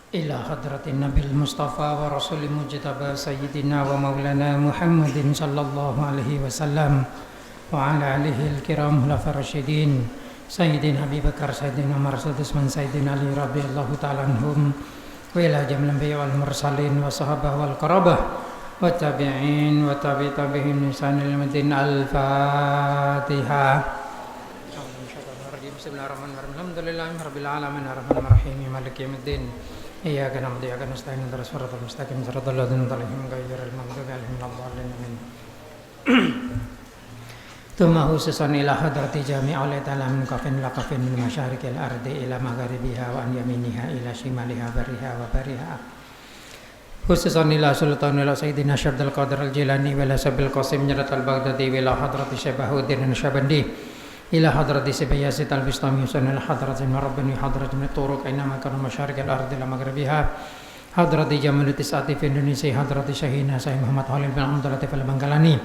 إلى حضرة النبي المصطفى ورسول المجتبى سيدنا ومولانا محمد صلى الله عليه وسلم وعلى آله الكرام خلفاء الراشدين سيدنا أبي بكر سيدنا عمر عثمان سيدنا علي رضي الله تعالى عنهم وإلى جميع الأنبياء والمرسلين والصحابة والقرابة والتابعين وتابعي تابعين بإحسان إلى يوم الدين. الفاتحة. Bismillahirrahmanirrahim. Alhamdulillahirabbil alamin arrahmanir rahim maliki yaumiddin. Iyyaka na'budu wa iyyaka nasta'in ihdinas siratal mustaqim siratal ladzina an'amta 'alaihim ghairil maghdubi 'alaihim waladdallin. Tsumma khususan ila hadrati jami'il ta'lam kafin laqafin min masyariqil ardi ila magharibiha wa an yaminiha ila shimaliha bariha wa bariha. Khususan ila sultan ila sayyidina Syabdul Qadir al-Jilani wa la sabil qasim nyarat al-Baghdadi wa la hadrati Syabahuddin Syabandi ila hadrati Sibayasit al-Bistami Husain ila hadrati Marabbani hadrati Turuq inama kana masyariqil ardi ila magharibiha hadrati Jamal Tisati fi Indonesia hadrati Syahina Sayyid Muhammad Khalil bin Abdul Latif al-Bangkalani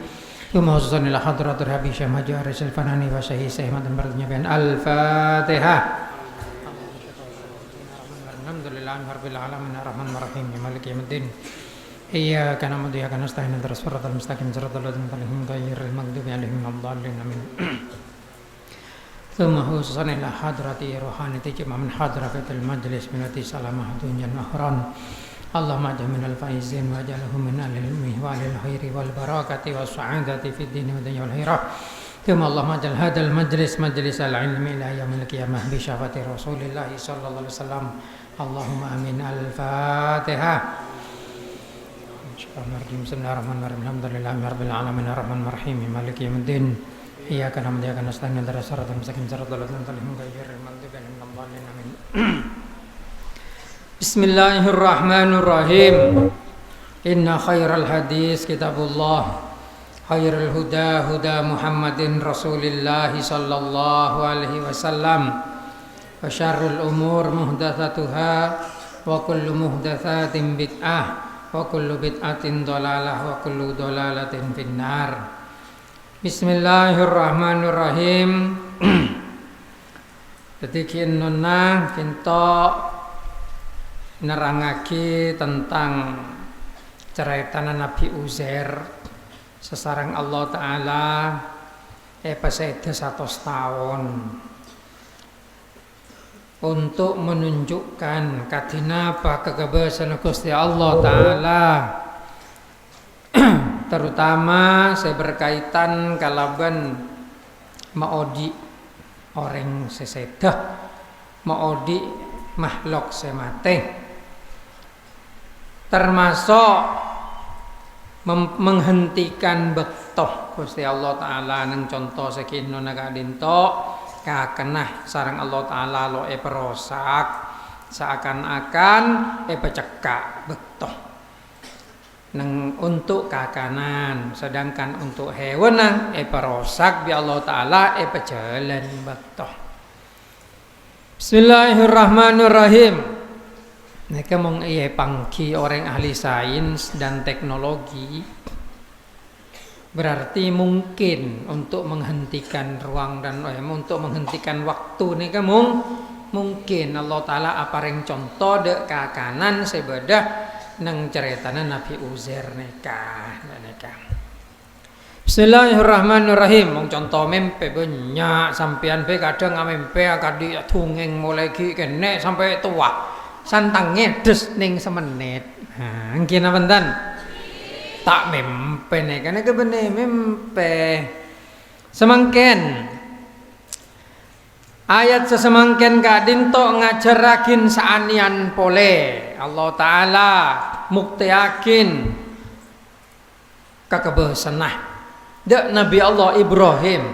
thumma khususan ila hadrati Habib Syekh Haji Aris al-Fanani wa Syekh Ahmad bin Barznya bin al-Fatihah. Alhamdulillahirabbil alamin arrahmanir rahim maliki yaumiddin. Iyyaka na'budu wa iyyaka nasta'in ihdinas siratal mustaqim siratal ladzina an'amta 'alaihim ghairil maghdubi 'alaihim waladdallin. Amin. ثم خصوصا إلى حضرة روحانية جمع من حضرة المجلس من التي سلامة دنيا وأخرى اللهم اجعل من الفائزين واجعله من أهل العلم وأهل الخير والبركة والسعادة في الدين والدنيا والآخرة ثم اللهم اجعل هذا المجلس مجلس العلم إلى يوم القيامة بشفاعة رسول الله صلى الله عليه وسلم اللهم آمين. الفاتحة. بسم الله الرحمن الرحيم الحمد لله رب العالمين الرحمن الرحيم مالك يوم الدين إياك نعبد وإياك نستعين اهدنا الصراط المستقيم صراط الذين أنعمت عليهم غير المغضوب عليهم ولا الضالين. آمين. بسم الله الرحمن الرحيم إن خير الحديث كتاب الله خير الهدى هدى محمد رسول الله صلى الله عليه وسلم وشر الأمور محدثاتها وكل محدثات بدعة وكل بدعة ضلالة وكل ضلالة في النار. Bismillahirrahmanirrahim. Jadi nona kita nerangake tentang cerita Nabi Uzair sesarang Allah Ta'ala pesede 100 tahun untuk menunjukkan kadina kebebasan Gusti Allah Ta'ala terutama berkaitan kalaban maudi orang sesedah maudi makhluk semate termasuk menghentikan bektoh Gusti Allah Ta'ala nang contoh sekino nagadinto kakenah sarang Allah Ta'ala lo perosak seakan-akan pecekak bektoh nang untuk kakanan sedangkan untuk hewan nang perosak bi Allah Ta'ala pejalan bektoh. Bismillahirrahmanirrahim. Mereka mong pangki orang ahli sains dan teknologi berarti mungkin untuk menghentikan ruang dan untuk menghentikan waktu nih mungkin Allah Ta'ala apareng contoh dek kakanan sebedah nang ceritana Nabi Uzair neka. Bismillahirrahmanirrahim. Mong contoh mempe banyak sampean pe kadang ngamempe akadi tungeng mulai ki kene sampai tua santangnya des ning semenit. Ha ngene benten tak mempe neka neka bene mempe semangken ayat sesemangken kadinto ngajarakin saanian pole Allah Ta'ala muktiakin kekebesanah dek Nabi Allah Ibrahim.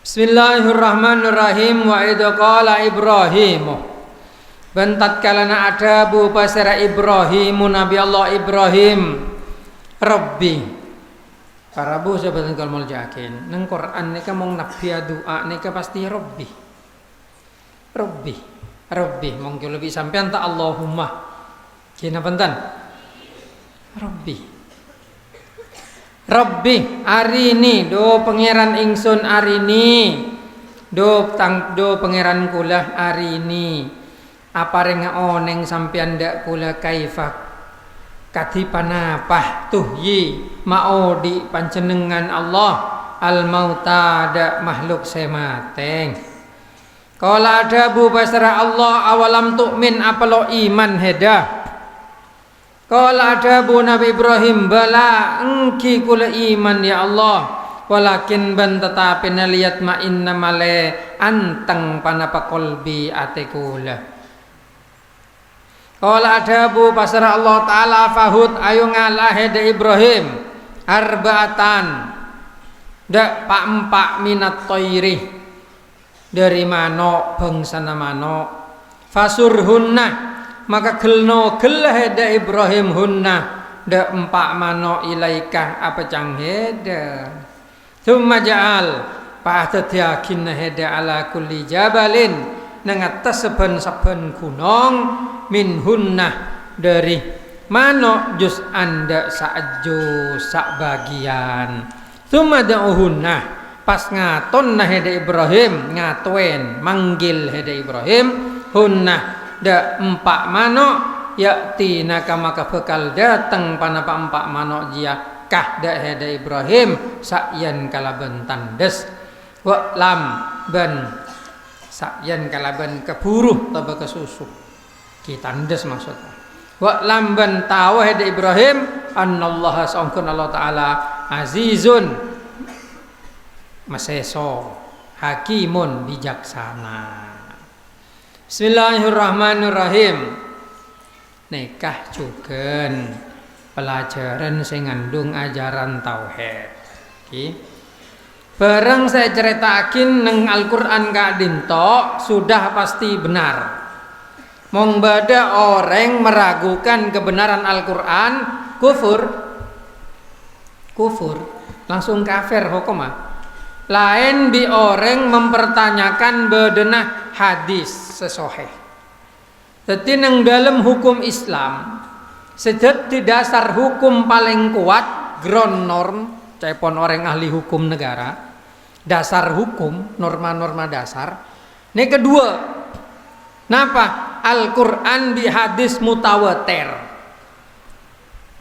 Bismillahirrahmanirrahim. Wa idza qala Ibrahim bentat kalana ada bu pasera Ibrahim Nabi Allah Ibrahim Rabbi Karabu sahabat kalau mau jakin nang Quran nika mong nabi doa nika pasti Rabbi mungkin lebih sampean tak Allahumma kena pentan Rabbi arini do pangeran ingsun arini do pangeran kula arini Apareng oneng sampean dak kula kaifa katipanapah tuhyi maudi panjenengan Allah al mauta dak makhluk semateng. Qala adabu basara Allah awalam tu'min apalo iman hedah. Qala adabu Nabi Ibrahim bala engki kula iman ya Allah walakin ban tetapi naliyat ma inna male anteng panapa qalbi ate kula. Qala adabu pasara Allah taala fahud ayo ngalah hede Ibrahim arbaatan dak pak empak minat toiri dari mano bangsana mano fasurhunna maka gelno gelah hede Ibrahim hunna dak empak mano ilaika apa cang hede thumma ja'al pa'atat yakin hede ala kulli jabalin nang atas saben-saben gunung min hunnah dari mano jus anda sa'ju sak bagian thumma da'uhunnah pas ngaton nah hede Ibrahim ngatuen manggil hede Ibrahim hunnah da empak mano yakti naka maka bekal datang panapa empak mano jia kah da hede Ibrahim sakyan kalaban tandes wa lam ban sakyan kalaban keburu taba kesusuk kitandes maksudnya wa lamban tawa hede Ibrahim annallaha sangkun Allah taala azizun maseso hakimun bijaksana. Bismillahirrahmanirrahim. Nikah juga pelajaran sing ngandung ajaran tauhid. Iki bareng saya ceritakin neng Al-Qur'an Kak Dinto sudah pasti benar. Mong bada orang meragukan kebenaran Al-Qur'an kufur langsung kafir hukumah. Lain bi orang mempertanyakan bedenah hadis sesoheh. Jadi neng dalam hukum Islam sejati dasar hukum paling kuat ground norm cepon orang ahli hukum negara dasar hukum norma-norma dasar. Ini kedua, napa Al-Quran di hadis mutawatir.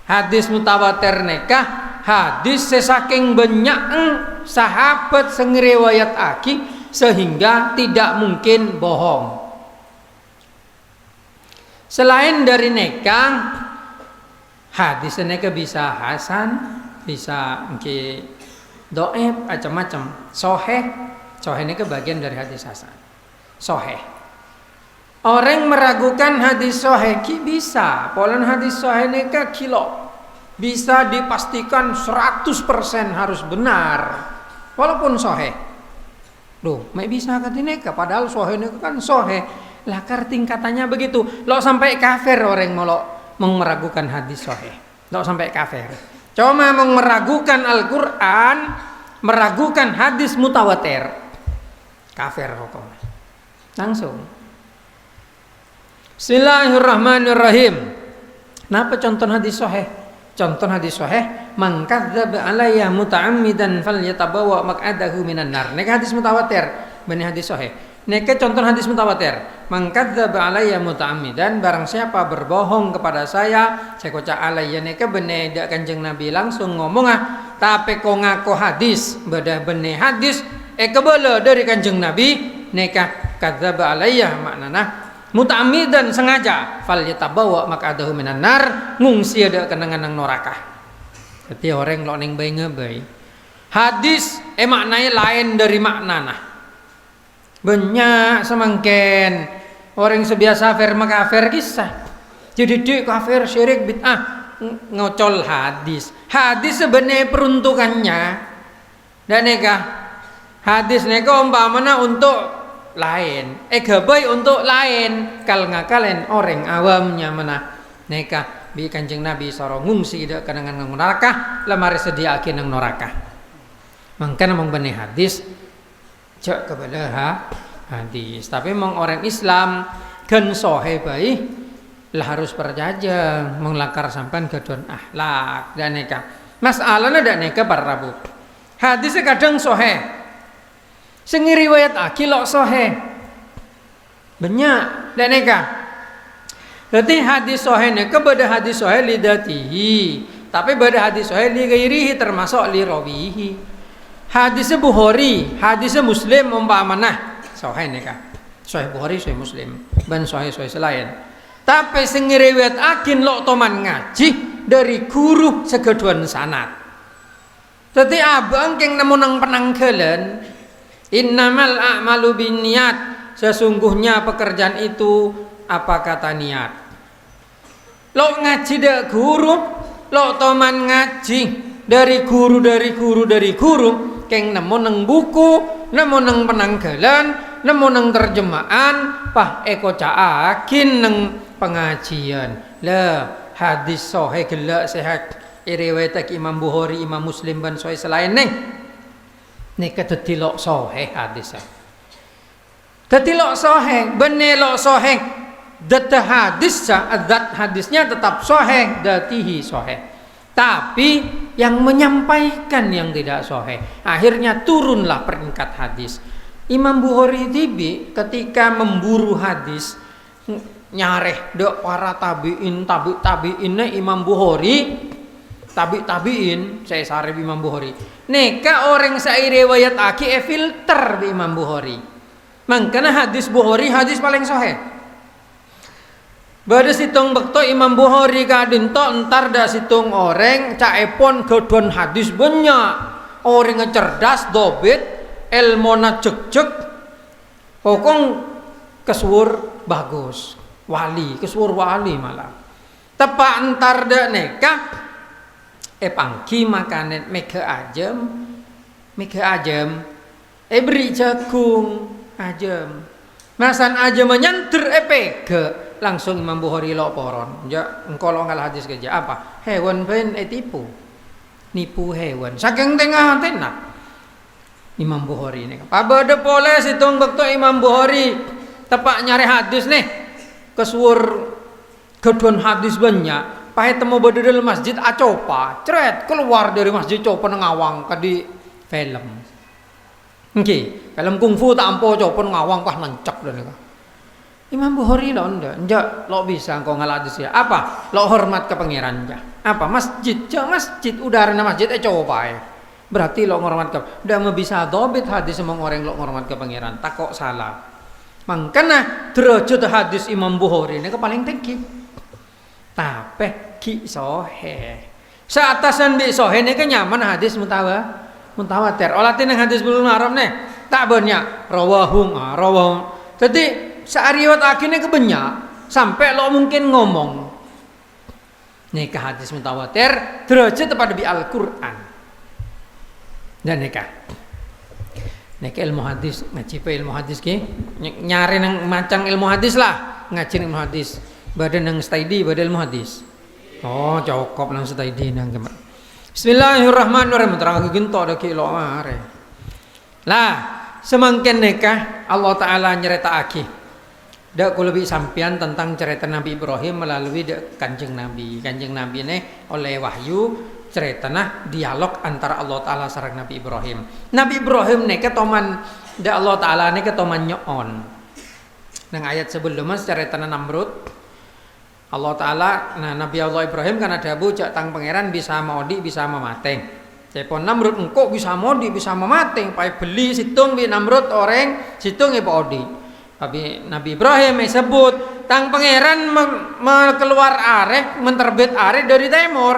Hadis mutawatir nekah hadis sesaking banyak sahabat sengriwayat aki sehingga tidak mungkin bohong. Selain dari nekah hadis nekah bisa hasan, bisa mungkin doib macam-macam. Soheh ini bagian dari hadis hasan. Soheh. Orang meragukan hadis soheh bisa. Polan hadis soheh ini kilo bisa dipastikan 100% harus benar. Walaupun soheh. Loh, mek bisa katineka padahal soheh ini kan soheh. Lakar tingkatannya begitu. Lo sampai kafir orang mau meragukan hadis soheh. Lo sampai kafir. Cuma meragukan Al-Quran, meragukan hadis mutawatir, kafir hukum. Langsung. Bismillahirrahmanirrahim. Napa contoh hadis sahih? Contoh hadis sahih, man kadzdzaba alayya muta'ammidan falyatabawa maq'adahu minan nar. Nek hadis mutawatir, bani hadis sahih. Nek contoh hadis mutawatir, man kadzdzaba alayya muta'ammidan barang siapa berbohong kepada saya kocak alayya nek bene dak Kanjeng Nabi langsung ngomong tapi kok ngaku hadis, beda bene hadis kebala dari Kanjeng Nabi nek kadzdzaba alayya maknana muta'ammidan sengaja falyatabawa maq'adahu minan nar ngungsi ada kenangan nang neraka. Jadi orang lo ning bae ngebay. Hadis maknanya lain dari maknana. Banyak semangken orang sebiasa kafir makafir kisah. Jadi dia kafir syirik bid'ah ngocol hadis. Hadis sebenarnya peruntukannya dan neka hadis neka umpamana untuk lain, gabai untuk lain. Kal ngakalen orang awamnya mana neka bi Kanjeng Nabi soro ngungsi dak kenangan nang neraka lamari sediakeun nang neraka. Mangkana mong bani hadis jak kepada hadis. Tapi mong orang Islam kan sohe baik lah harus perjaja menglakar sampan kedon akhlak dan neka. Masalahnya dak neka parabu. Hadisnya kadang sohe. Sing riwayat akilok sohe banyak dan neka Berarti hadis sahih neka beda hadis sahih li dzatihi, tapi beda hadis sahih li ghairihi termasuk li rawihi. Hadis Bukhari, hadis Muslim umpamana sahih neka. Sahih Bukhari, sahih Muslim, ban sahih selain. Tapi sing ngriwayataken lok toman ngaji dari guru segeduan sanad. Dadi abang keng nemu nang penanggelan, innamal a'malu binniyat, sesungguhnya pekerjaan itu apa kata niat. Lo ngaji dak guru, lo toman ngaji dari guru, keng nemu nang buku, nemu nang penanggalan, nemu nang terjemahan, pah eko caakin nang pengajian. Lah hadis sahih gelak sehat riwayat Imam Bukhari, Imam Muslim ban sahih selain neng. Nek dadi lok sahih hadis. Dadi lok sahih, bener lok sahih. Data hadis zat hadisnya tetap sahih, datihi sahih. Tapi yang menyampaikan yang tidak sahih, akhirnya turunlah peringkat hadis. Imam Bukhari tibi ketika memburu hadis nyareh dok para tabi'in Imam Bukhari, tabi'in saya sarif Imam Bukhari. Neka orang sai riwayat aki filter di Imam Bukhari. Mangkana hadis Bukhari hadis paling sahih. Bada situng bekto Imam Bukhari kadin to entar da situng orang caepon godon hadis banyak. Orang cerdas dobit, ilmona cek pokong kesuwur bagus. Wali, kesuwur wali malah. Tepak entar da neka pangki makanan mega ajem beri jagung ajem masan ajem menyanter pege langsung Imam Bukhari lo poron ja engkau lo ngalah hadis kerja apa hewan ben nipu hewan saking tengah tenak Imam Bukhari ini pabade pole situng bekto Imam Bukhari tepak nyari hadis nih kesuwur gedon hadis banyak. Pahe temu badal masjid acopa, cret keluar dari masjid copa ngawang ke di film. Nggih, film kungfu tak ampo copa ngawang pah nancak dan Imam Bukhari lo ndak lo bisa engkau ngaladis ya. Apa? Lo hormat ke pangeran ja. Apa? Masjid udara masjid copa. Berarti lo ngormat ke ndak mau bisa dobit hadis semong orang lo ngormat ke pangeran. Tak kok salah. Mangkana derajat hadis Imam Bukhari ini paling tinggi. Tapi ki sohe. Seatasan bi sohe ni kan nyaman hadis mutawatir. Olatin yang hadis belum Arab nih tak banyak rawahum. Jadi seariwat akhirnya kebanyak sampai lo mungkin ngomong. Nih ke hadis mutawatir derajat kepada bi Al-Quran. Dan nikah ilmu hadis ngaji ilmu hadis ki nyari nang macang ilmu hadis lah ngaji ilmu hadis. Badan nang staidi badal ilmu hadis. Oh, cukup nang staidi nang kemat. Bismillahirrahmanirrahim. Terang ginto ada ki lo mare. Lah, semangken nikah Allah taala nyeritakake. Dak kula bi sampean tentang cerita Nabi Ibrahim melalui Kanjeng Nabi. Kanjeng Nabi ini oleh wahyu ceritana dialog antara Allah taala sareng Nabi Ibrahim. Nabi Ibrahim nek ketoman dak Allah taala nek ketoman nyoon. Nang ayat sebelumnya cerita Namrud Allah Ta'ala, nah Nabi Allah Ibrahim kan ada bujak tang pangeran bisa modi bisa memateng. Cepon Namrud engkau bisa modi bisa memateng. Pai beli situng bi Namrud orang situng ibu odi. Tapi Nabi Ibrahim sebut tang pangeran keluar areh menterbit areh dari timur.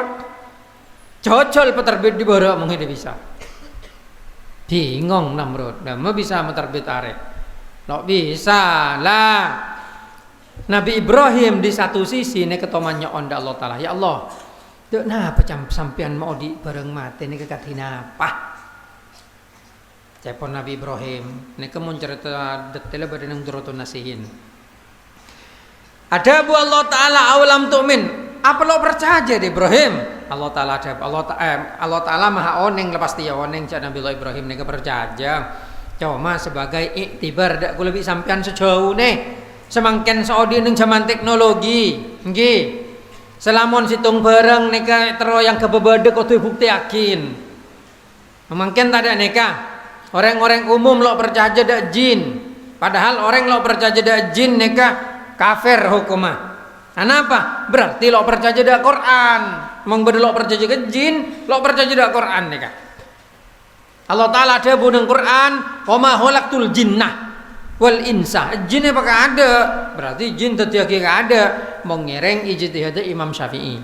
Jojol peterbit di barat mungkin dia bisa. Bingung Namrud, dah mau bisa menterbit areh. Lo bisa lah. Nabi Ibrahim di satu sisi ini ketomannya onda Allah Ta'ala. Ya Allah, dek napa sampean mau di bareng mati ini kekatina apa? Cepon Nabi Ibrahim ini kemun cerita detailnya pada yang turutun nasihin. Ada bu Allah Ta'ala awalam tu'min. Apa lo percaya di Ibrahim? Allah Ta'ala ada Allah Ta'ala maha oneng lepas dia oneng cak Nabi Allah Ibrahim ini percaya. Cuma sebagai iktibar dak ku lebih sampean sejauh nih. Semangken Saudi ning zaman teknologi nggih selamun situng bareng neka tero yang kebebedek kudu bukti yakin memangken tak ada neka orang-orang umum lo percaya dak jin padahal orang lo percaya dak jin neka kafir hukumah Kenapa? Berarti lo percaya dak Quran. Mong bede lo percaya ke jin, lo percaya dak Quran nih kan. Allah Ta'ala ada buneng Quran, wa ma khalaqtul jinnah wal insa. Jin apakah ada? Berarti jin tetiaki ada. Mong ngereng ijtihad Imam Syafi'i.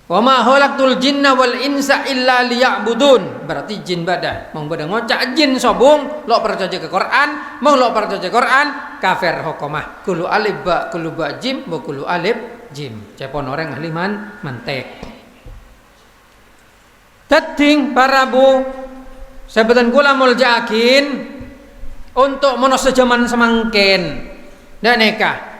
Wa ma khalaqtul jinna wal insa illa liya'budun. Berarti jin badan. Mong badan ngocak jin sobung, lo percaya ke Quran, mong lo percaya ke Quran, kafir hukumah. Kulu alif ba, kulu ba jim, wa kulu alif jim. Cepon orang ahli mantek. Tating para bu, sebutan kula muljakin untuk monos sejaman semangkin. Dan nikah.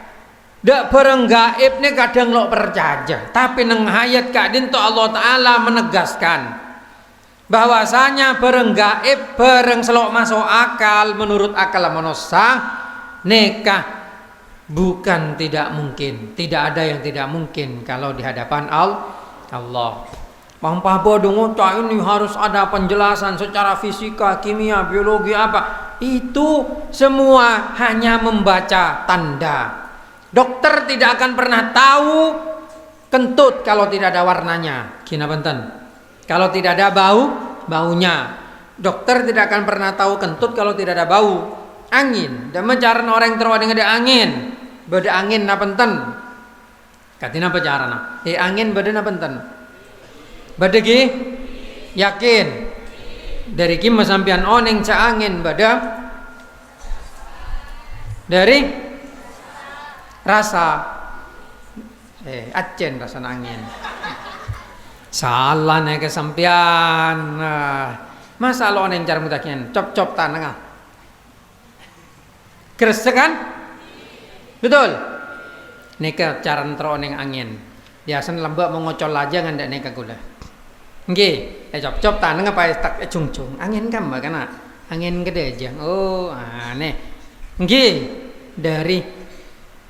Dak barang gaib ni kadang lo percaya, tapi neng hayat kadin to Allah Ta'ala menegaskan bahwasanya barang gaib barang selok masuk akal menurut akal manusia nikah bukan tidak mungkin, tidak ada yang tidak mungkin kalau di hadapan Allah. Paham bodoh ini harus ada penjelasan secara fisika, kimia, biologi apa? Itu semua hanya membaca tanda. Dokter tidak akan pernah tahu kentut kalau tidak ada warnanya. Kina benten. Kalau tidak ada baunya. Dokter tidak akan pernah tahu kentut kalau tidak ada bau. Angin. Dan mencari orang terus dengan ada angin. Beda angin na benten. Katina apa carana? Angin beda na benten. Beda gi? Yakin. Dari kim sampian oneng ca angin beda. Dari rasa acen rasa angin. Salah nih kesampian. Masa lo neng cara mutakin cop tanah. Keres kan? Betul. Nika cara nteroneng angin. Biasan lembak mengocol aja ngandak nika gula. Nggih, cop tanah apa tak cung. Angin kan makana. Angin gede aja. Oh, aneh. Nggih, dari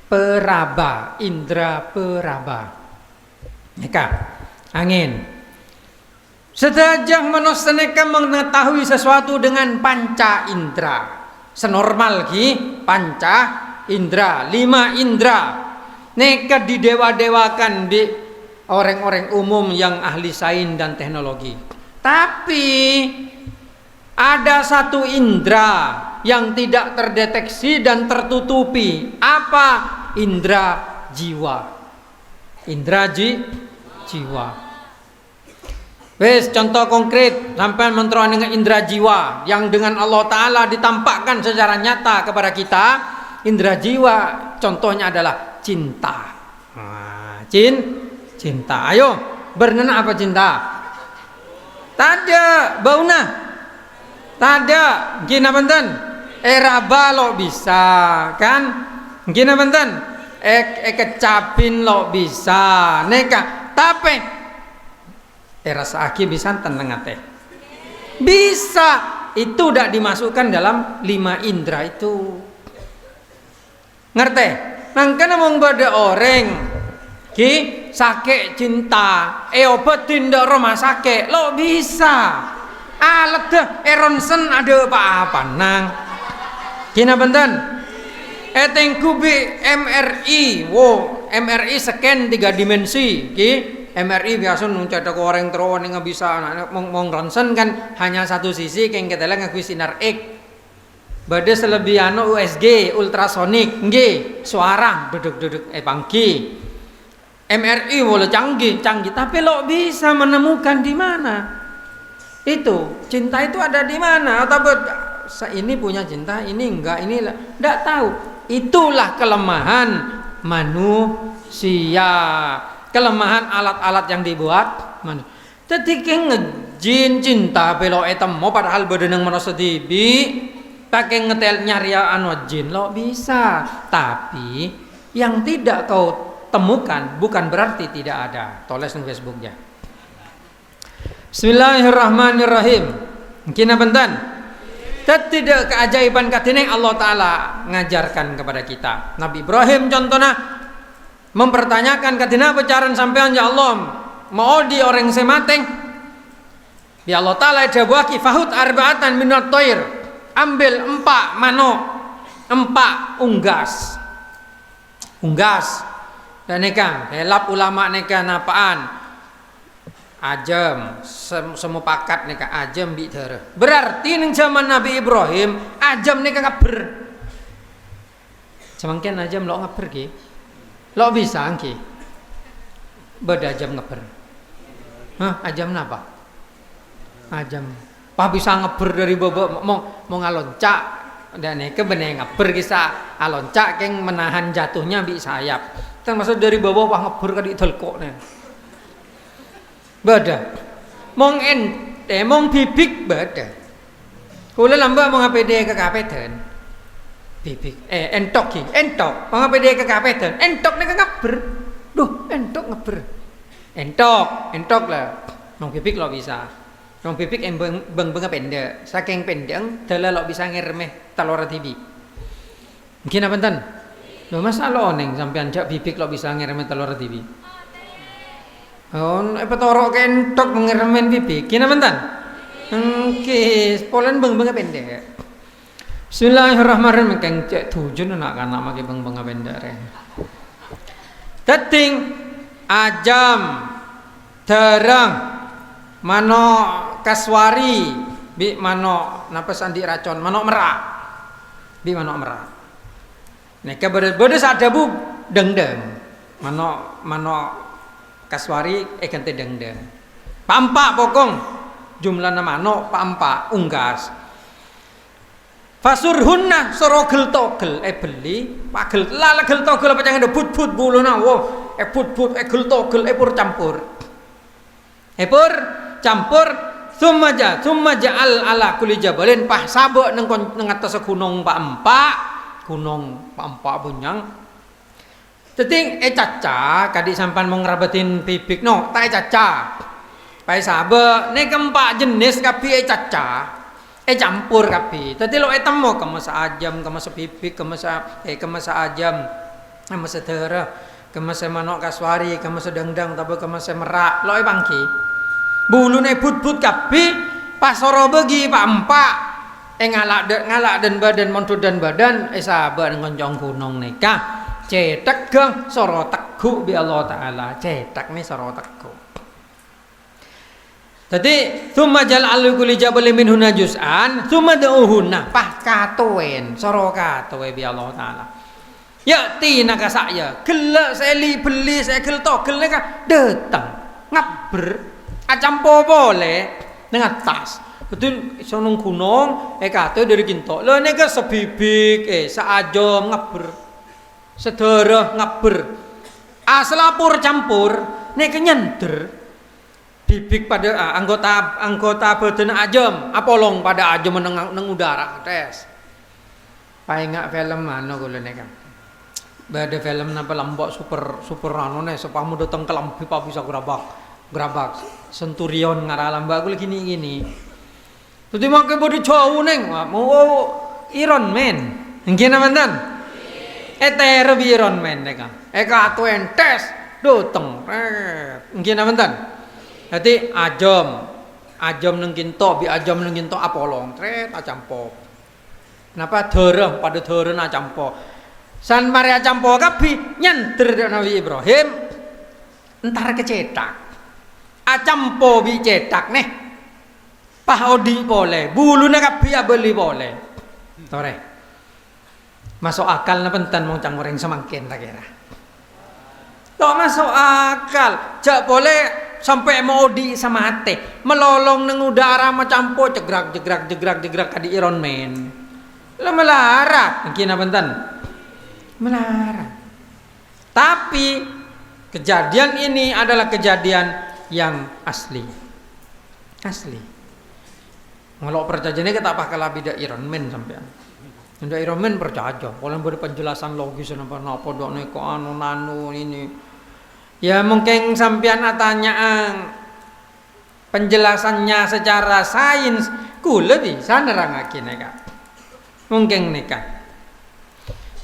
peraba, indra peraba. Neka, angin. Sedajah manusia neka mengetahui sesuatu dengan panca indra. Senormal ki panca indra, 5 indra. Neka didewa-dewakan di orang-orang umum yang ahli sains dan teknologi. Tapi ada satu indra yang tidak terdeteksi dan tertutupi. Apa? Indra jiwa. Indra jiwa. Wes contoh konkret sampai menteroan dengan indra jiwa yang dengan Allah Ta'ala ditampakkan secara nyata kepada kita. Indra jiwa contohnya adalah cinta. Cinta. Ayo, bernena apa cinta? Tada, bauna. Tada, gina benten. Raba lo bisa kan? Gina benten. Kecapin lo bisa. Neka, tapi rasa aki bisa tenang teh. Bisa. Itu udah dimasukkan dalam 5 indra itu. Ngerti? Nangkana mong bada orang ki sake cinta. Obatin dak rumah sake lo bisa. Alat deh Ronsen ada apa-apa nang. Kina benten. Tengkubi MRI. Wow, MRI scan 3 dimensi. Ki MRI biasa nuncadak orang terus nggak bisa mong ronsen kan hanya satu sisi kayak kita lihat ngakui sinar X. Bade selebihan USG ultrasonik, nggih suara duduk pangki. MRI boleh canggih, tapi lo bisa menemukan di mana? Itu cinta itu ada di mana? Atau ini punya cinta, ini enggak, ini enggak tahu. Itulah kelemahan manusia. Kelemahan alat-alat yang dibuat manusia. Ketika ngejin cinta pelo etam mau padahal badan yang manusia dibi pakai ngetel nyari anu jin lo bisa. Tapi yang tidak kau temukan bukan berarti tidak ada. Tulis di Facebooknya. Bismillahirrahmanirrahim. Kina bentan. Tidak keajaiban katine Allah Ta'ala ngajarkan kepada kita. Nabi Ibrahim contohnya mempertanyakan katina pacaran sampean ya Allah mau di orang semateng. Ya Allah Ta'ala jabuaki fahut arba'atan minat toir. Ambil 4 manok, 4 unggas. Dan neka helap ulama neka napaan ajam semupakat neka ajam bicara. Berarti neng zaman Nabi Ibrahim ajam neka ngaber. Semangkin ajam lo ngaber ki. Lo bisa ki. Beda ajam ngaber. Hah, ajam napa? Ajam. Pah bisa ngeber dari bobok mau ngaloncak dan neka bener ngeber kisah aloncak keng menahan jatuhnya bi sayap. Termasuk dari bawah pah ngeber ka di telkok nih. Beda. Mong mong bibik beda. Kula lamba mong APD ke kapeten. Bibik entok ki, entok. Mong APD ke kapeten, entok nek ngeber. Duh, entok ngeber. Entok lah. Mong bibik lo bisa. Mong bibik beng pendek. Saking pendek dalah lo bisa ngermeh telur tibi. Mungkin apa enten? Lho masalah neng sampean jak bibik lo bisa ngermeh telur tibi. Oh, petoro kentok mengeremen bibik. Kina bentan? Oke, polen beng pendek. Bismillahirrahmanirrahim. Keng cek tujuan anak anak make beng pendek. Teting ajam terang mano kaswari bi mano napa sandi racon mano merak bi mano merak. Neka berde sadabu deng mano kaswari kante deng pampak pokong jumlah nama no pampak unggas fasurhunna sorogel togel beli pagel lala gel togel apa jangan ada but bulu na wo but gel togel pur campur summa ja'al ala kuli jabalin pah sabok neng atas gunung gunung pampak bunyang. Teting caca kadi sampan mau ngerabatin bibik no tak caca. Pai sabe ne keempat jenis kapi caca. Campur kapi. Tadi lo temo kemasa ajam, kemasa bibik, kemasa ajam, kemasa dera, kemasa manok kaswari, kemasa dangdang tapi kemasa merak. Lo bangki. Bulune but kapi pasoro begi pak empak. Ngalak dan badan montud dan badan sabe ngoncong gunung neka. Cetak gang soro teguh bi Allah Ta'ala. Cetak nih soro teguh. Jadi thumma jal'alu kulli jabalin minhunna juz'an thumma da'uhunna pah katoen soro katoe bi Allah Ta'ala. Ya tina ka saya gelek seli beli saya gel togel ka datang ngaber acampo boleh dengan tas. Betul sonong gunung katoe dari kinto. Lho nek sebibik saajom ngaber. Sedara ngaber aslapur campur nek nyender bibik pada anggota badan ajam apolong pada ajam neng udara tes paingak film mana kula nek bade film napa lambok super anu nek sepamu datang ke lambi pa bisa gerabak Centurion ngara lambak kula gini tuti make bodi jauh neng mau Iron Man ngene mantan eter Iron Man neka eka tuen tes doteng ngene mantan dadi ajam nang kinto bi ajam nang kinto apolong tret acampo napa dereh pada dereh acampo san mari acampo kabi nyenter Nabi Ibrahim entar kecetak acampo bi cetak nih pahodi boleh bulune kabi beli boleh tore masuk akal na pentan mong cangoreng semangkin tak kira. Lo masuk akal, jak boleh sampai mau di sama hati, melolong neng udara macam po jegrak kadi Iron Man. Lo melarat, mungkin apa pentan? Melarat. Tapi kejadian ini adalah kejadian yang asli. Kalau perjanjiannya kita pakai bida Iron Man sampean. Ndak Iron Man percaya, kalau beri penjelasan logis napa dok neko anu nanu ini. Ya mungkin sampean tanyaan penjelasannya secara sains kula bisa nerangake neka. Mungkin neka.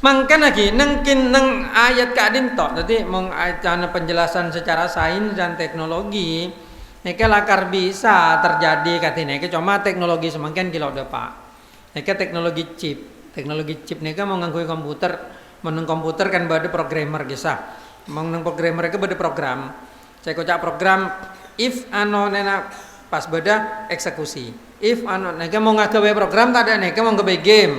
Mangkan lagi neng ayat kadin tok tadi mong acana penjelasan secara sains dan teknologi neka lakar bisa terjadi katine cuma teknologi semakin kilo depak. Neka teknologi chip neka mau nganggo komputer, meneng komputer kan bade programmer kisah. Mong nang program mereka beda program. Saya kocak program if ano nena pas beda eksekusi. If ano neka mau ngagawe program tak ada neka mau ngagawe game.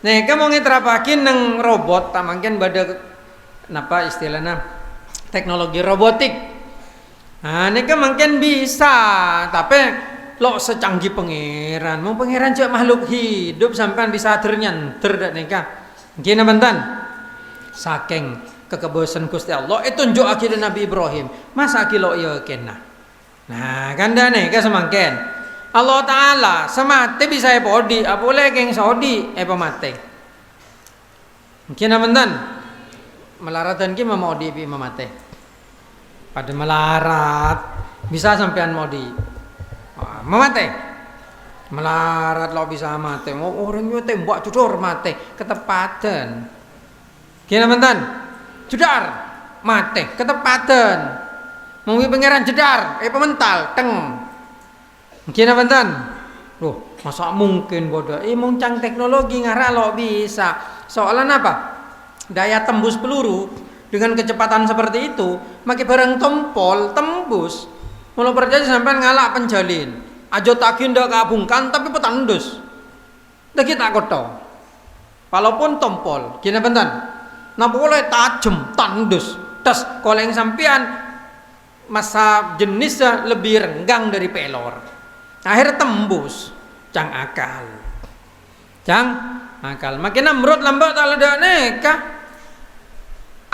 Neka mau ngiterapakin nang robot tak mungkin beda napa istilahnya teknologi robotik. Nah neka mungkin bisa tapi lo secanggih pangeran. Mau pangeran cek makhluk hidup sampai bisa ternyenter dak neka. Gini bentan. Saking kekebosan Gusti Allah itu tunjuk akhirnya Nabi Ibrahim masa kilo iya kena nah kan dah nih semangken Allah Ta'ala semate bisa podi boleh geng saudi pemate mungkin amantan melaratan ki mau di memate pada melarat bisa sampean mau di memate melarat lo bisa mate mau orang yo tembak jujur mate ketepatan kena mantan jedar mate ketepatan mungkin pangeran jedar pemental teng mungkin mantan loh masa mungkin bodoh mungcang teknologi ngara lo bisa soalnya apa daya tembus peluru dengan kecepatan seperti itu makai barang tompol tembus mau percaya sampai ngalak penjalin ajo takin dak kabungkan tapi petandus dah kita koto walaupun tompol kena mantan nah boleh tajam tandus tes koleng sampian masa jenisnya lebih renggang dari pelor akhirnya tembus cang akal makin Namrud lambat tak ada neka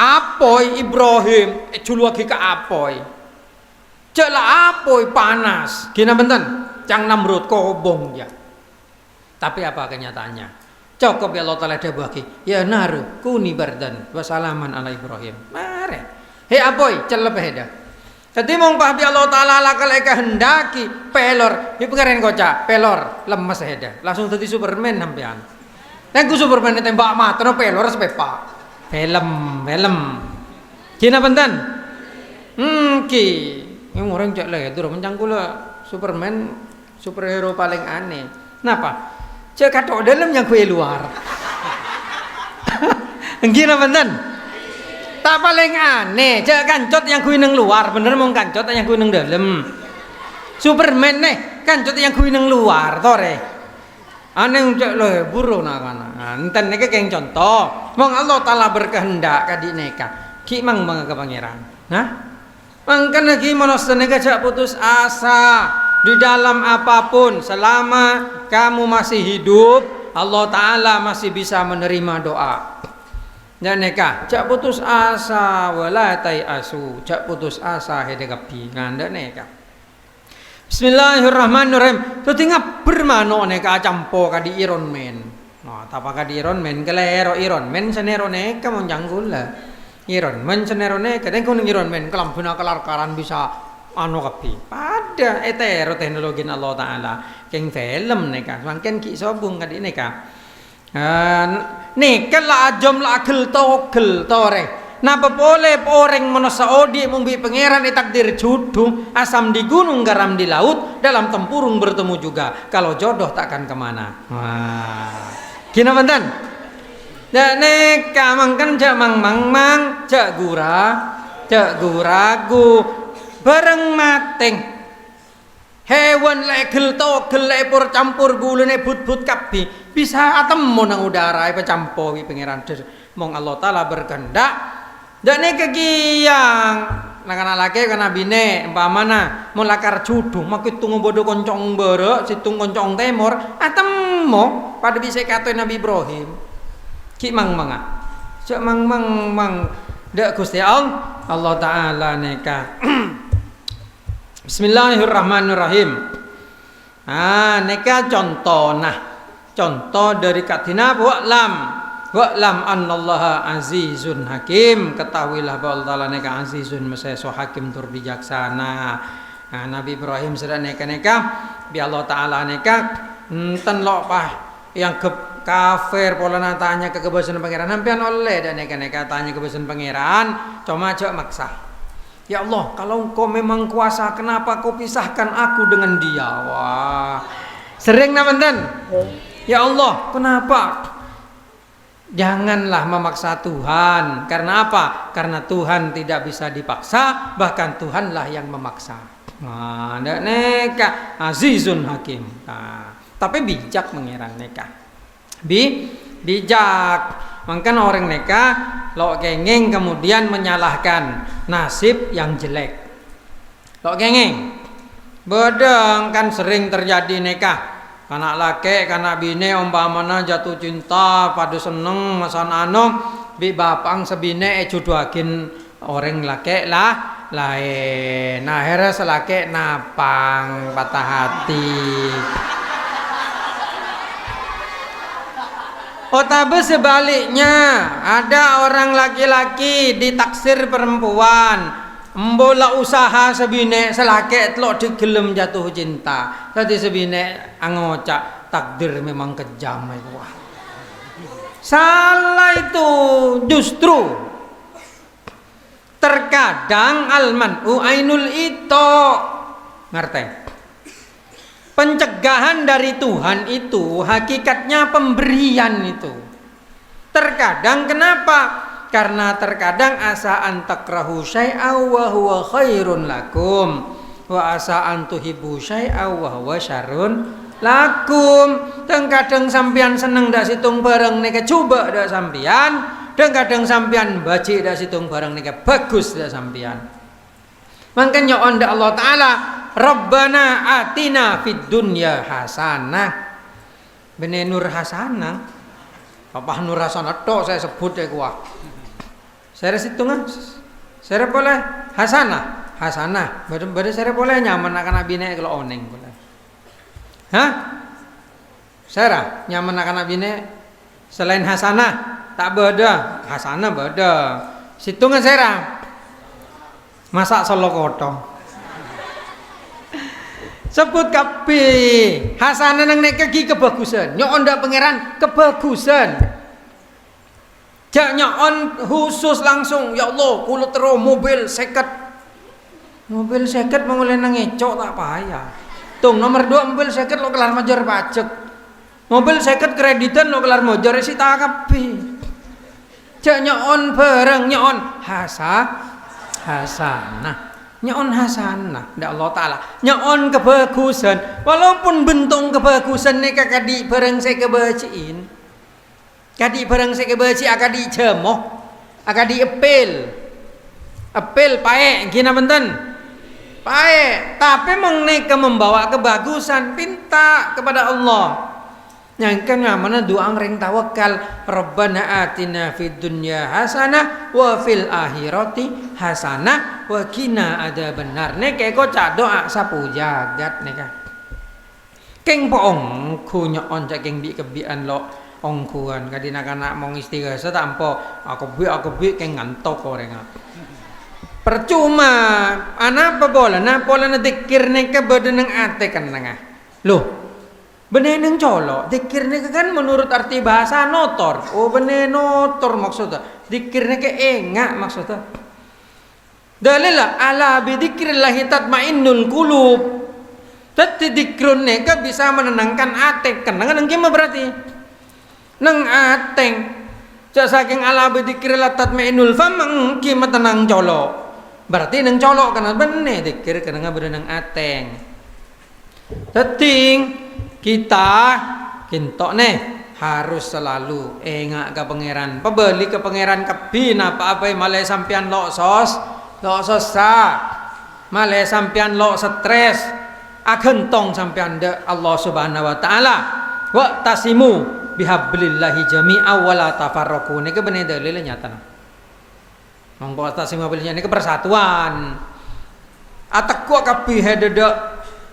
apoy Ibrahim julu lagi ke apoy cela apoy panas gina benten cang Namrud kobong ya tapi apa kenyataannya cukup ya Allah Ta'ala bagi ya naru kuni bardan wassalaman ala Ibrahim mare he apoy celep heda jadi mong pahbi Allah Ta'ala lakal hendaki pelor ini pengaruhin koca pelor lemes heda langsung jadi Superman sampean dan ku Superman tembak mata no pelor sepepa film kina bentan ki yang orang cek lah itu mencang kula Superman superhero paling aneh kenapa cek katok dalam yang kue luar gila benten tak paling aneh cek kancot yang kue neng luar bener mau kancot yang kue neng dalam Superman nih kancot yang kue neng luar tore aneh cek loh buru nak enten neka keng contoh mong Allah Ta'ala berkehendak kadik neka ki mang ke pangeran nah mangkan lagi manusia neka cek putus asa di dalam apapun selama kamu masih hidup Allah Ta'ala masih bisa menerima doa dan neka cak putus asa wala tai asu cak putus asa hedekapi nganda neka Bismillahirrahmanirrahim tu tinggal bermano neka campo kadi Iron Man tapa kadi Iron Man kelero Iron Man senero neka monjanggula Iron Man senero neka dan kuning Iron Man kelambuna kelar-karan bisa anu kapi pada etero teknologi Allah Ta'ala keng film neka makin ki sobung kadi neka neka la ajom la gel tore napa boleh orang manusia odi mumbi pangeran takdir jodoh asam di gunung garam di laut dalam tempurung bertemu juga kalau jodoh takkan kemana kina bantan dan neka mangkan jak mang jak guragu bareng mateng hewan legel togel lepur campur gulune but kapi bisa atemu nang udara pecampo wi pangeran mong Allah Ta'ala berkehendak dan kegiyang nang laki kana bine umpamana mun lakar juduh makit tunggu bodo koncong bere situng koncong temor atemu pada bisa kata Nabi Ibrahim ki mang cek mang dak Gusti Allah Ta'ala neka Bismillahirrahmanirrahim neka contoh dari katina wa'lam annallaha azizun hakim ketahuilah bahwa Allah Ta'ala neka azizun maseso hakim tur bijaksana Nabi Ibrahim sedang neka bi Allah Ta'ala neka enten lo pah yang kafir pola natanya kebebasan pangeran hampian oleh dan neka tanya kebebasan pangeran cuma maksa ya Allah, kalau engkau memang kuasa, kenapa kau pisahkan aku dengan dia? Wah, sering namanya. Ya Allah, kenapa? Janganlah memaksa Tuhan. Karena apa? Karena Tuhan tidak bisa dipaksa, bahkan Tuhanlah yang memaksa. Nah, ndak neka azizun hakim. Nah, tapi bijak mengiran neka. Bijak. Maka orang neka lo kenging kemudian menyalahkan nasib yang jelek. Lo kenging. Bedeng kan sering terjadi neka. Kanak laki, kanak bine umpamana jatuh cinta, pada seneng masan anong, bi bapang sebine jodohakin orang laki lah lain. Nah akhirnya selaki napang patah hati. Tapi sebaliknya ada orang laki-laki ditaksir perempuan. Mbola usaha sebine selake telok digelem jatuh cinta. Tadi sebine angocak takdir memang kejam itu. Salah itu justru terkadang almanu ainul ito. Ngerti? Pencegahan dari Tuhan itu hakikatnya pemberian itu. Terkadang kenapa? Karena terkadang asa an takrahu syai'a wa huwa khairun lakum wa asa an tuhibbu syai'a wa huwa syarrun lakum. Kadang sampean seneng dak situng bareng nek coba dak sampean, dan kadang sampean baci dak situng bareng nek bagus dak sampean. Makanya onda Allah taala Rabbana atina fid dunya hasanah. Bene nur hasanah. Apa nur hasanah tok saya sebut ya kuah. Saya hitungan, saya boleh hasanah, baru saya boleh nyaman akan abine kalau oneng boleh. Hah? Saya nyaman akan abine selain hasanah tak beda, hasanah beda. Hitungan saya masak solo kotong. Sebut kapi hasanah nang nek kegi kebagusan, nyon ndak pangeran kebagusan. Jaknya on khusus langsung ya Allah kulo tero mobil seket mengulih nang ngecok tak payah. Tung nomor 2 mobil seket lo kelar major pajak. Mobil seket kreditan lo kelar major isi tak kapi. Jaknya on bareng nyon hasanah. Nyon hasanah ndak Allah taala. Nyon kebagusan walaupun bentung kebagusan nek kadi bareng saya kebaciin. Kadi barang saya kebaci akan dicemoh, akan diepil pae, gina benten, pae. Tapi mengneka membawa kebagusan, pinta kepada Allah. Yang kan mana doa ring tawakal, Rabbana atina fid dunya hasanah wa fil akhirati hasanah wa qina adzabannar. Nek kocak doa sapu jagat neka. Keng poong kunya on cak keng bi kebian lo. Ongkuan kadina kana mong istighosa tampo aku bi keng ngantok orang. Percuma ana apa bola na pola na dikir neka badan nang ate kan nangah. Loh bener nang colok dikir neka kan menurut arti bahasa notor. Oh bener notor maksudnya dikir neka enggak maksudnya. Dalil ala bi dzikrillah tatmainnul qulub. Tadi dikrun neka bisa menenangkan ate kan nang gimana berarti? Nang ateng cak saking ala bidikir latat mainul famang ki tenang colok berarti nang colok kana bener dikir kana ngabere nang ateng teting kita kintok nih harus selalu engak ke pangeran pebeli ke pangeran kebin apa malah sampean lok sos sa malah sampean lok stres agentong sampean de Allah Subhanahu wa taala wa tasimu bihablillahi jami'a wala tafarraqu. Niki bener dalil nyata. Monggo tasimu bihablillahi niki persatuan. Atekku kabeh dedek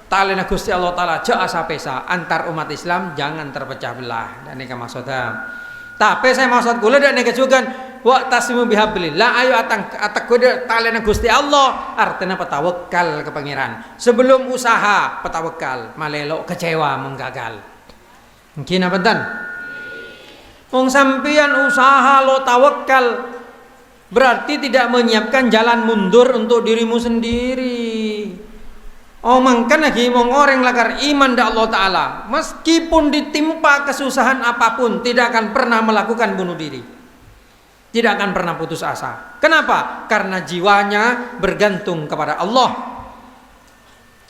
talena Gusti Allah taala ja asapesa antar umat Islam jangan terpecah belah. Dan niki maksudnya. Tapi saya maksud kula dak niki juga wa tasimu bihablillah ayo atekku talena Gusti Allah artinya petawakal ke pangeran. Sebelum usaha petawakal malelo kecewa menggagal. Mungkin apa dan? Wong sampeyan usaha lo tawakal berarti tidak menyiapkan jalan mundur untuk dirimu sendiri. Omongkan lagi mong orang lagar iman da Allah Ta'ala, meskipun ditimpa kesusahan apapun, tidak akan pernah melakukan bunuh diri, tidak akan pernah putus asa. Kenapa? Karena jiwanya bergantung kepada Allah.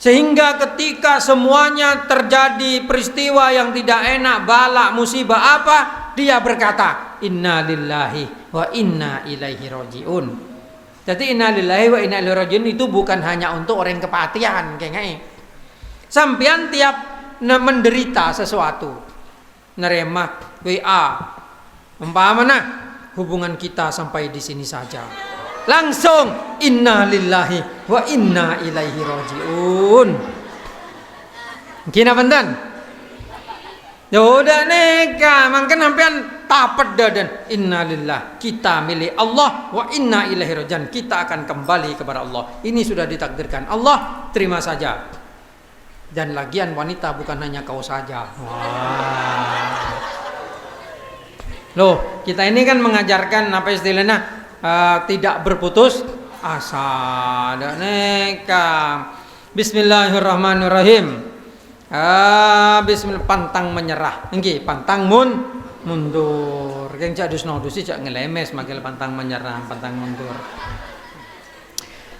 Sehingga ketika semuanya terjadi peristiwa yang tidak enak, bala, musibah apa, dia berkata, inna lillahi wa inna ilaihi raji'un. Jadi inna lillahi wa inna ilaihi raji'un itu bukan hanya untuk orang kepatihan, kayak sampean tiap menderita sesuatu, nerima WA, umpamanya hubungan kita sampai di sini saja, langsung inna lillahi wa inna ilaihi raji'un. Kina benten? Udah neka, mungkin sampean tapat dan inna lillah, kita milik Allah, wa inna ilaihi raji'un, kita akan kembali kepada Allah. Ini sudah ditakdirkan Allah, terima saja. Dan lagian wanita bukan hanya kau saja. Wah. Loh, kita ini kan mengajarkan apa istilahnya, tidak berputus asa. Dan neka. Bismillahirrahmanirrahim. Bismillah, pantang menyerah. Nggih, pantang mundur. Yang cak dus-dus cak ngelemes makel pantang menyerah, pantang mundur.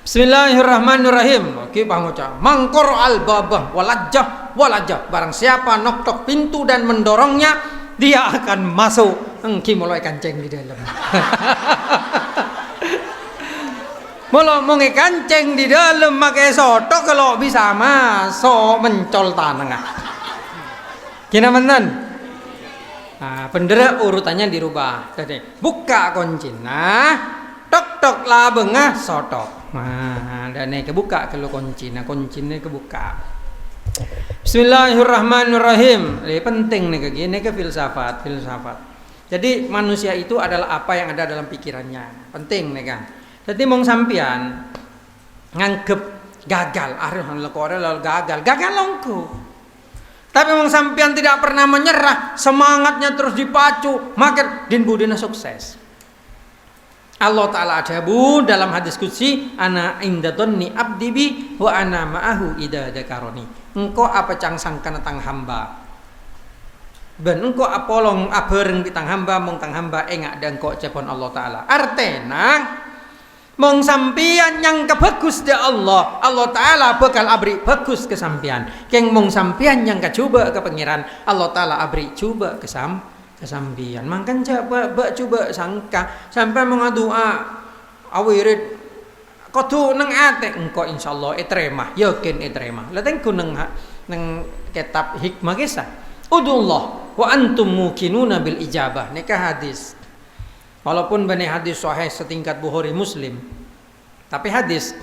Bismillahirrahmanirrahim. Oke, pangucap. Mangkor al-babah walajah. Barang siapa noktok pintu dan mendorongnya, dia akan masuk. Engki mulai kancing di dalam. Mulai monge kancing di dalam makai soto kalau bisa masuk mencol tanah. Kina menten. Nah, bendera urutannya dirubah. Jadi buka kuncina, tok lah bengah soto. Nah, dan ini kebuka kalau kuncina kebuka. Bismillahirrahmanirrahim. Ini penting nih begini ke filsafat. Jadi manusia itu adalah apa yang ada dalam pikirannya. Penting nih kan. Jadi mong sampian nganggep gagal, gagal longku. Tapi mong sampian tidak pernah menyerah, semangatnya terus dipacu, maka din budina sukses. Allah Ta'ala adabu dalam hadis qudsi, ana inda dhanni abdi bi wa ana ma'ahu idza dzakaroni. Engkau apa cang sangkan tang hamba. Ben engkau apolong abereng pitang hamba mong tang hamba engak dan kok cepon Allah Ta'ala. Artena mong sampian yang kebagus da Allah Ta'ala bakal abri bagus ke sampian. Keng mong sampian yang kecoba ke pengiran, Allah Ta'ala abri coba ke sampian. Mangkan coba sangka sampai mengadua awirid kudu nang ate engko insyaallah etremah, yakin etremah. Lah tengku nang kitab hikmah kisah. Udullah wa antum muqinuna bil ijabah. Nikah hadis. Walaupun benih hadis sahih setingkat Bukhari Muslim, tapi hadis,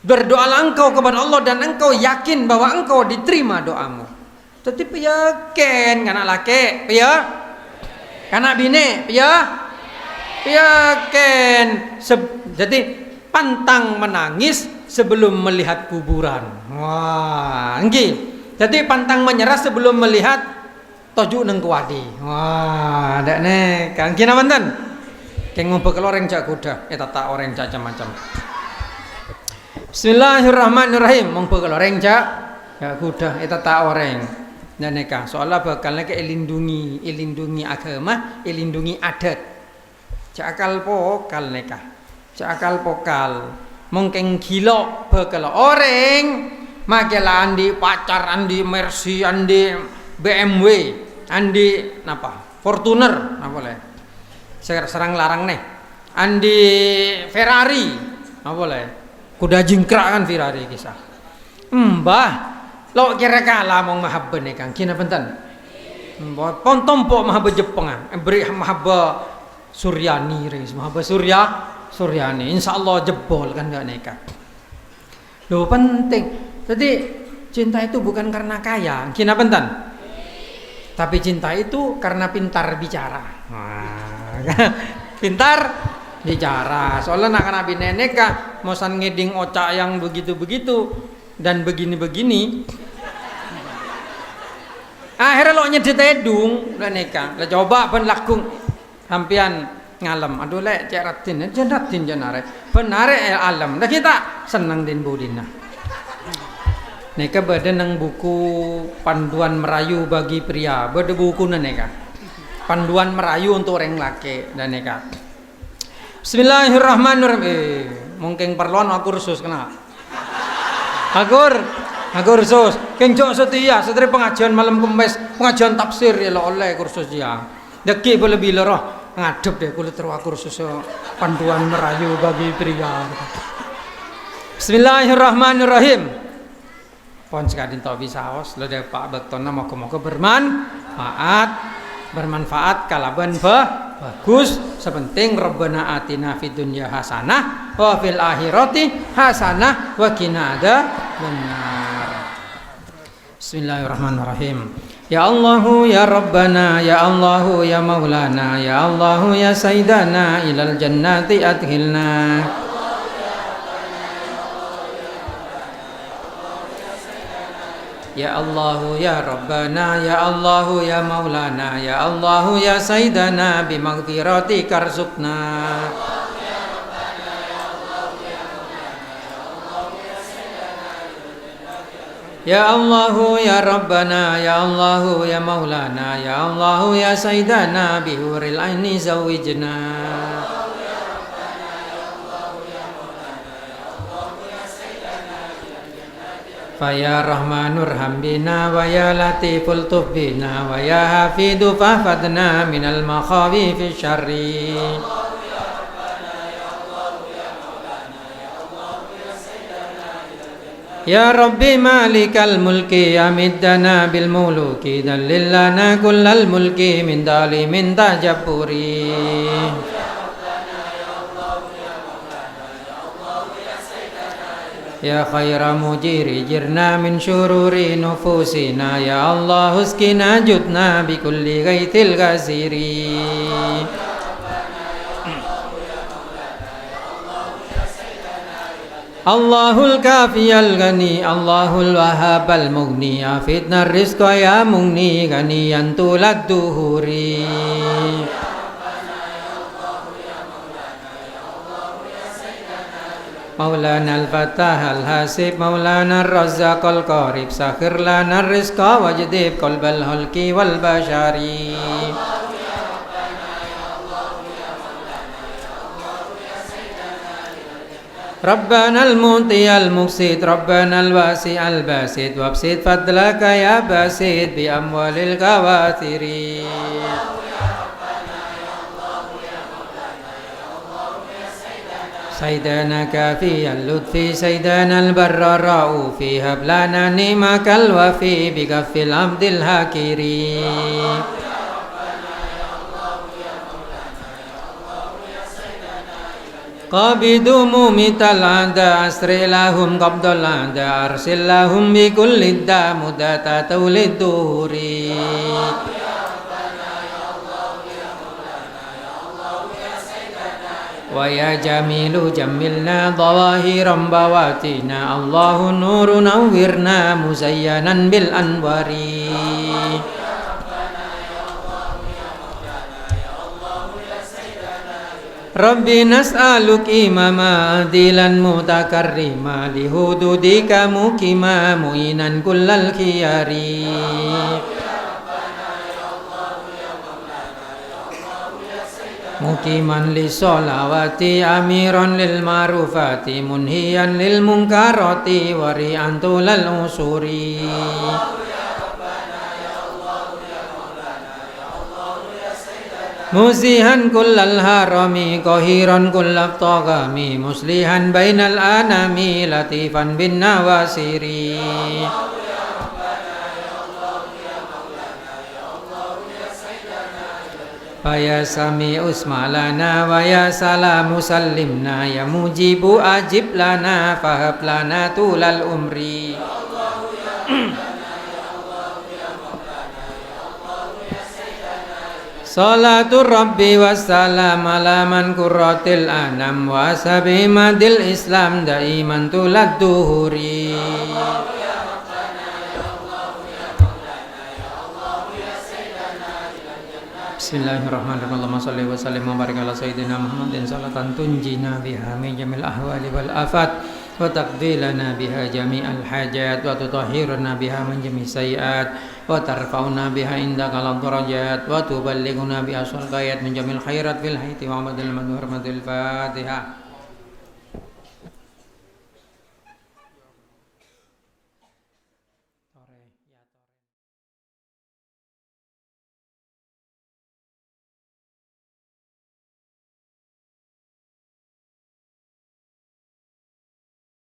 berdoalah engkau kepada Allah dan engkau yakin bahwa engkau diterima doamu. Tapi yakin kana laki, piye? Kana bini, piye? Yakin. Jadi pantang menangis sebelum melihat kuburan. Wah, nggih. Jadi pantang menyerah sebelum melihat toju nang kuwadi. Wah, ndak nek kang kina manten. Keng ngumpul orang cak kuda, tak orang cak macam-macam. Bismillahirrahmanirrahim. Ngumpul orang cak kuda, tak orang. Dan neka soalnya bakal neka ilindungi agama, ilindungi adat. Cakal pokal neka, cakal pokal. Mungkin gila bakal orang. Makela andi pacar, andi Mercy, andi BMW, andi apa? Fortuner, apa boleh? Serang larang nih andi Ferrari apa boleh kuda jingkrak kan Ferrari kisah mbah lo kira kala mau mahabba nih kang kina benten mbah pon tompo mahabba Jepang beri mahabba Suryani res mahabba Suryani insyaallah jebol kan gak nikah lo penting. Jadi cinta itu bukan karena kaya kina benten, tapi cinta itu karena pintar bicara. Pintar bicara. Soalnya nak nabi nenek kah mosan ngeding ocak yang begitu-begitu dan begini-begini. Akhirnya lo nyedit edung dan neka. Lah coba ben lakung sampean ngalem. Aduh lek cek ratin janare. Benare alam. Dah kita senang din budina. Neka bade nang buku panduan merayu bagi pria. Bade buku neka. Panduan merayu untuk orang laki dan neka. Bismillahirrahmanirrahim. Mungkin perluan aku khusus kena. Agur sus. Keng jok setia setelah pengajian malam Kamis, pengajian tafsir ya oleh kursus ya. Deki boleh bila roh ngadep deh kulit roh kursus panduan merayu bagi pria. Bismillahirrahmanirrahim. Pon sekadin topi saos lo deh Pak Bektona moga-moga bermanfaat kalaban bagus sepenting Rabbana atina fid dunya hasanah wa fil akhirati hasanah wa qina adzabannar. Bismillahirrahmanirrahim. Ya Allahu ya Rabbana ya Allahu ya Maulana ya Allahu ya Sayyidana ilal jannati adkhilna. Ya Allahu ya Rabbana ya Allahu ya Maulana ya Allahu ya Sayyidana bimaghfirati karzukna. Ya Allahu ya Rabbana ya Allahu ya Maulana ya Allahu ya Sayyidana bihuril aini zawijna. Faya Rahmanur hambina wa ya Latiful tufbina wa ya Hafidu fahfadna minal makhawifi syarri. Ya Rabbi malikal mulki amiddana bil muluki dalillana kullal mulki min dalimin tajabburi. Ya khaira mujiri jirna min syururi nufusina ya Allah uskina jutna bi kulli ghaitil ghaziri. Allahul kafiyal ghani Allahul wahabal mughni afidna rizqa ya mughni ghaniyan tulad duhuri. Maulana al-Fatah al-Hasib Maulana al-Razzaq al-Qarib sakhir lana rizqa wajdib qalbal halki wal bashari. Rabbana al-Mu'ti al-Muqsid Rabbana al-Wasi al-Basid wabsid fadlaka ya basid bi amwalil kawathiri. Sayyidana kafi al-lutfi Sayyidana al-barra ra'ufi hablana ni'makal wafi bigafil abdil hakiri. Qabidu mumital anda asri lahum qabdal anda arsil lahum bi kulli damudata tawlid duhuri. Wa ya jamilu jamilna dhawahiran bawatina Allahu nuru nawwirna muzayyanan bil anwari. Rabbi nas'aluk imama adilan mutakarrima lihududika mukima mu'inan kullal khiyari. Mukiman li sholawati amiran lil marufati munhiyan lil munkarati wari'an tulal usuri. Musihan kullal harami qahiran kullal tagami muslihan bainal anami latifan bin nawasiri. Faya sami usmalana wa ya salamu sallimna ya mujibu ajib lana fahab lana tulal umri. Salatu Rabbi wassalam ala man kurratil anam wa sabimadil islam daiman tulad duhuri. Bismillahirrahmanirrahim. Allahumma salli wa sallim wa barik ala sayyidina Muhammadin salatan tunjina biha min jamil ahwali wal afat وتقضي لنا بها جميع الحاجات وتطهرنا بها من جميع السيئات وترفعنا بها عندك على الدرجات وتبلغنا بها الغايات من جميع الخيرات في الحياة وعبد المدهور الفاتحة.